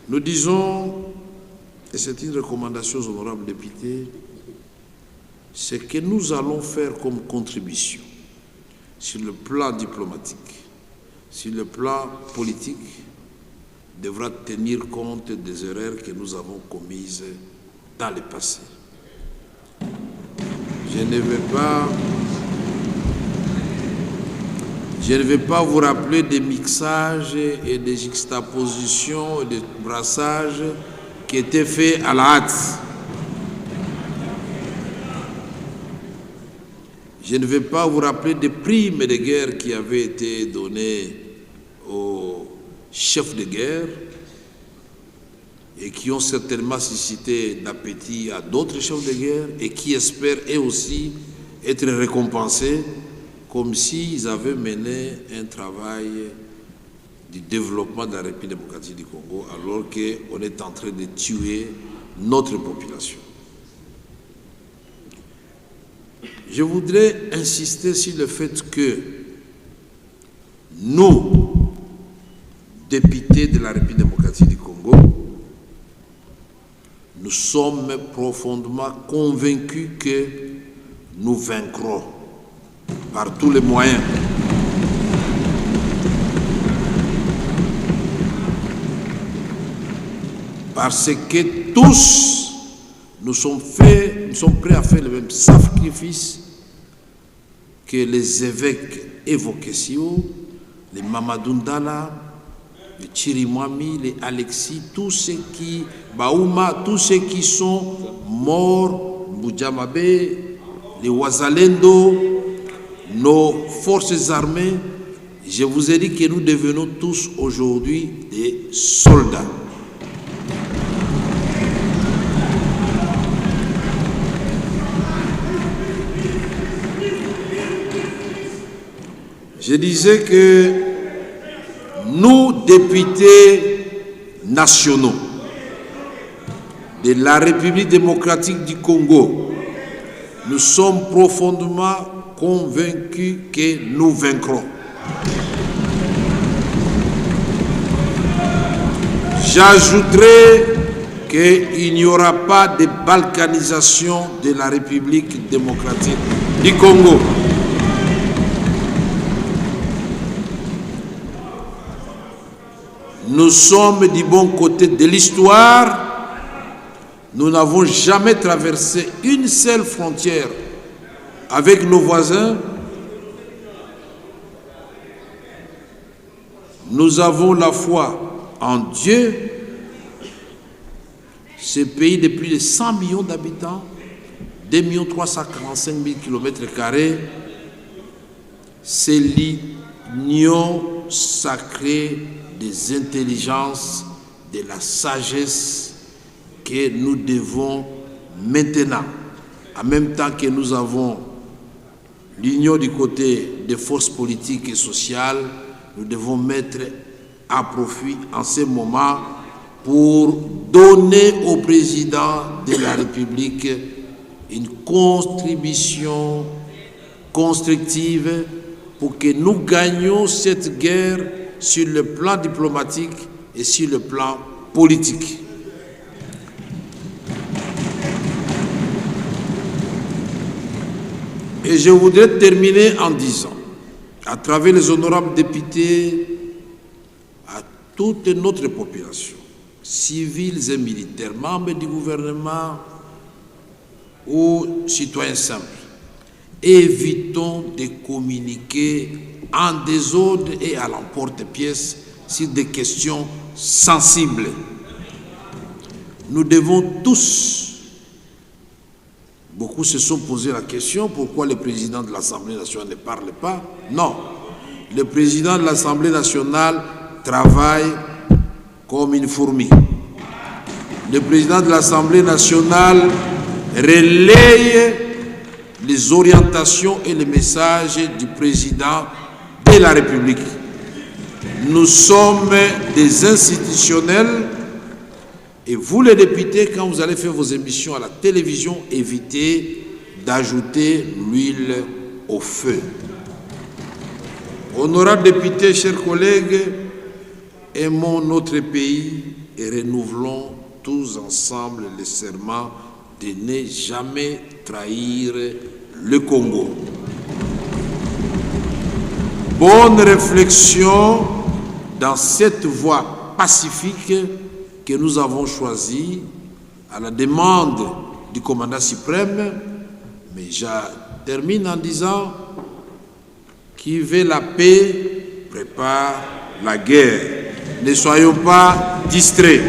Nous disons, et c'est une recommandation aux honorables députés, ce que nous allons faire comme contribution sur le plan diplomatique, sur le plan politique, devra tenir compte des erreurs que nous avons commises dans le passé. Je ne vais pas vous rappeler des mixages et des juxtapositions et des brassages qui étaient faits à la hâte. Je ne vais pas vous rappeler des primes de guerre qui avaient été données aux chefs de guerre et qui ont certainement suscité d'appétit à d'autres chefs de guerre et qui espèrent eux aussi être récompensés comme s'ils avaient mené un travail du développement de la République démocratique du Congo alors qu'on est en train de tuer notre population. Je voudrais insister sur le fait que nous, députés de la République démocratique du Congo, nous sommes profondément convaincus que nous vaincrons par tous les moyens. Parce que tous, nous sommes prêts à faire le même sacrifice que les évêques évoqués ici, les Mamadou Ndala, les Chirimwami, les Alexis, tous ceux qui, Baouma, tous ceux qui sont morts, Boudjamabe, les Ouazalendo, nos forces armées. Je vous ai dit que nous devenons tous aujourd'hui des soldats. Je disais que nous, députés nationaux de la République démocratique du Congo, nous sommes profondément convaincus que nous vaincrons. J'ajouterai qu'il n'y aura pas de balkanisation de la République démocratique du Congo. Nous sommes du bon côté de l'histoire. Nous n'avons jamais traversé une seule frontière avec nos voisins. Nous avons la foi en Dieu. Ce pays de plus de 100 millions d'habitants, 2 345 000 km², c'est l'union sacrée des intelligences, de la sagesse que nous devons maintenant, en même temps que nous avons l'union du côté des forces politiques et sociales, nous devons mettre à profit en ce moment pour donner au président de la République une contribution constructive pour que nous gagnions cette guerre sur le plan diplomatique et sur le plan politique. Et je voudrais terminer en disant, à travers les honorables députés, à toute notre population, civils et militaires, membres du gouvernement ou citoyens simples, évitons de communiquer en désordre et à l'emporte-pièce sur des questions sensibles. Nous devons tous, beaucoup se sont posé la question, pourquoi le président de l'Assemblée nationale ne parle pas? Non, le président de l'Assemblée nationale travaille comme une fourmi. Le président de l'Assemblée nationale relaye les orientations et les messages du président de la République. Nous sommes des institutionnels et vous les députés, quand vous allez faire vos émissions à la télévision, évitez d'ajouter l'huile au feu. Honorables députés, chers collègues, aimons notre pays, et renouvelons tous ensemble le serment de ne jamais trahir le Congo. Bonne réflexion dans cette voie pacifique que nous avons choisie à la demande du commandant suprême, mais je termine en disant: qui veut la paix prépare la guerre. Ne soyons pas distraits.